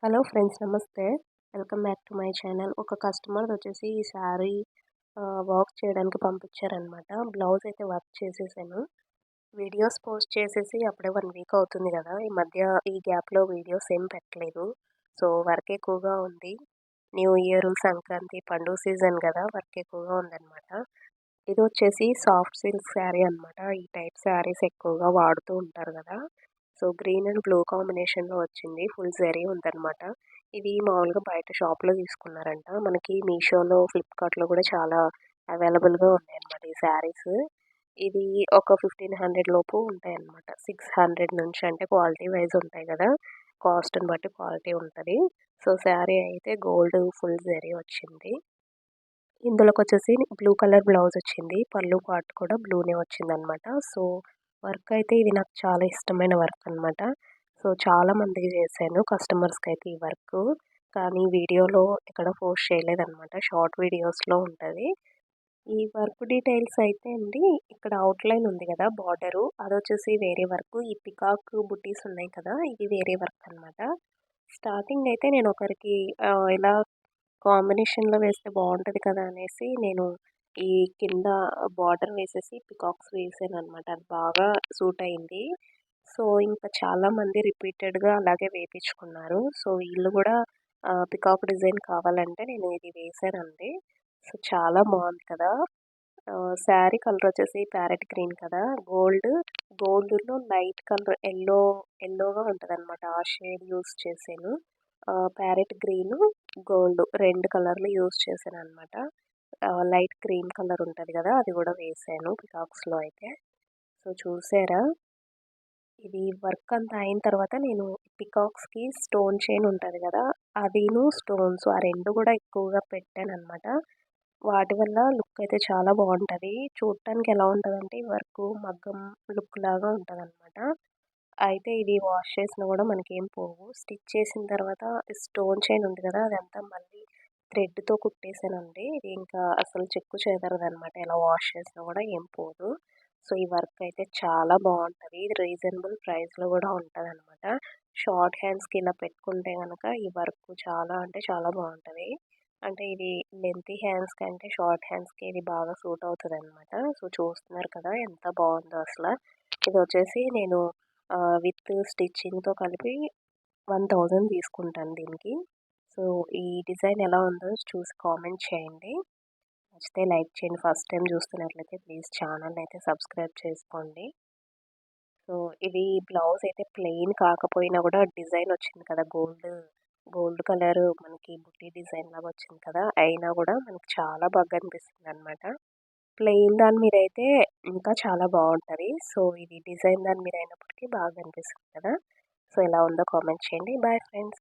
Hello friends, నమస్తే. Welcome back to my channel. ఒక customer వచ్చేసి ఈ శారీ వర్క్ చేయడానికి పంపించారనమాట. బ్లౌజ్ అయితే వర్క్ చేసేసాను. వీడియోస్ పోస్ట్ చేసేసి అప్పుడే 1 వీక్ అవుతుంది కదా! ఈ మధ్య ఈ గ్యాప్‌లో వీడియోస్ ఏం పెట్టలేదు. సో, వర్క్ ఎక్కువగా ఉంది. న్యూ ఇయర్, సంక్రాంతి పండుగ సీజన్ కదా! వర్క్ ఎక్కువగా ఉందనమాట. ఇదొచ్చేసి సాఫ్ట్ సిల్క్ శారీ అనమాట. ఈ టైప్ శారీస్ ఎక్కువగా వాడుతూ ఉంటారు కదా! సో, గ్రీన్ అండ్ బ్లూ కాంబినేషన్‌లో వచ్చింది. ఫుల్ జరీ ఉందనమాట. ఇది మామూలుగా బయట షాప్‌లో తీసుకున్నారంట. మనకి మీషోలో, ఫ్లిప్‌కార్ట్‌లో కూడా చాలా అవైలబుల్‌గా ఉన్నాయన్నమాట ఈ శారీస్. ఇది ఒక 1500 లోపు ఉంటాయన్నమాట. 600 నుంచి అంటే క్వాలిటీ వైస్ ఉంటాయి కదా! కాస్ట్‌ని బట్టి క్వాలిటీ ఉంటది. సో, శారీ అయితే గోల్డ్ ఫుల్ జరీ వచ్చింది. ఇందులోకొచ్చేసి బ్లూ కలర్ బ్లౌజొచ్చింది. పళ్ళు పార్ట్ కూడా బ్లూనే వచ్చిందనమాట. సో, వర్క్ అయితే ఇది నాకు చాలా ఇష్టమైన వర్క్ అనమాట. సో, చాలా మందికి చేశాను కస్టమర్స్‌కైతే ఈ వర్కు. కానీ వీడియోలో ఎక్కడ పోస్ట్ చేయలేదనమాట. షార్ట్ వీడియోస్‌లో ఉంటది. ఈ వర్క్ డీటెయిల్స్ అయితే అండి, ఇక్కడ అవుట్‌లైన్ ఉంది గదా! బార్డరు అదొచ్చేసి వేరే వర్కు. ఈ పికాక్ బుట్టీస్ ఉన్నాయి కదా! ఇది వేరే వర్క్ అనమాట. స్టార్టింగ్ అయితే నేను ఒకరికి ఇలా కాంబినేషన్‌లో వేస్తే బావుంటది కదా! అనేసి నేను ఈ కింద బార్డర్ వేసేసి పికాక్స్ వేసాననమాట. అది బాగా సూట్ అయింది. సో, ఇంకా చాలామంది రిపీటెడ్‌గా అలాగే వేపిచ్చుకున్నారు. సో, వీళ్ళు గూడా పికాక్ డిజైన్ కావాలంటే నేను ఇది వేశానండి. సో, చాలా బావుంది కదా! శారీ కలర్ వచ్చేసి ప్యారెట్ గ్రీన్ కదా! గోల్డ్‌లో లైట్ కలర్ యెల్లోగా ఉంటదనమాట. ఆ షేడ్ యూజ్ చేశాను. ప్యారెట్ గ్రీను, గోల్డ్ 2 కలర్లు యూజ్ చేశాననమాట. లైట్ క్రీమ్ కలర్ ఉంటది కదా! అది గూడా వేశాను పికాక్స్‌లో అయితే. సో, చూసారా? ఇది వర్క్ అంతా అయిన తర్వాత నేను పికాక్స్‌కి స్టోన్ చైన్ ఉంటది గదా! స్టోన్స్ ఆ 2 గూడా ఎక్కువగా పెట్టాననమాట. వాటి వల్ల లుక్ అయితే చాలా బావుంటది. చూడటానికి ఎలా ఉంటదంటే ఈ వర్కు మగ్గం లుక్ లాగా ఉంటదనమాట. అయితే ఇది వాష్ చేసినా గూడా మనకేం పోవు. స్టిచ్ చేసిన తర్వాత స్టోన్ చైన్ ఉంది గదా! అదంతా మళ్ళీ థ్రెడ్‌తో కుట్టేసానండి. ఇది ఇంకా అసలు చెక్కు చెదరదనమాట. ఎలా వాష్ చేసినా గూడా ఏం పోదు. సో, ఈ వర్క్ అయితే చాలా బావుంటది. ఇది రీజనబుల్ ప్రైస్‌లో గూడా ఉంటదనమాట. షార్ట్ హ్యాండ్స్‌కి ఇలా పెట్టుకుంటే గనక ఈ వర్క్ చాలా అంటే చాలా బావుంటది. అంటే ఇది లెంతీ హ్యాండ్స్ కంటే షార్ట్ హ్యాండ్స్‌కి ఇది బాగా సూట్ అవుతదనమాట. సో, చూస్తున్నారు కదా! ఎంత బావుందో అసల. ఇదొచ్చేసి నేను విత్ స్టిచ్చింగ్‌తో కలిపి 1000 తీసుకుంటాను దీనికి. సో, ఈ డిజైన్ ఎలా ఉందో చూసి కామెంట్ చేయండి. నచ్చితే లైక్ చేయండి. ఫస్ట్ టైం చూస్తున్నట్లయితే ప్లీజ్ ఛానల్‌ని అయితే సబ్స్క్రైబ్ చేసుకోండి. సో, ఇది బ్లౌజ్ అయితే ప్లెయిన్ కాకపోయినా గూడా డిజైన్ వచ్చింది కదా! గోల్డ్ కలర్ మనకి బుట్టి డిజైన్ లాగా వచ్చింది కదా! అయినా గూడా మనకి చాలా బాగా అనిపిస్తుందనమాట. ప్లెయిన్ దాని మీదయితే ఇంకా చాలా బావుంటది. సో, ఇది డిజైన్ దాని మీద అయినప్పటికీ బాగా అనిపిస్తుంది కదా! సో, ఎలా ఉందో కామెంట్ చేయండి. Bye friends.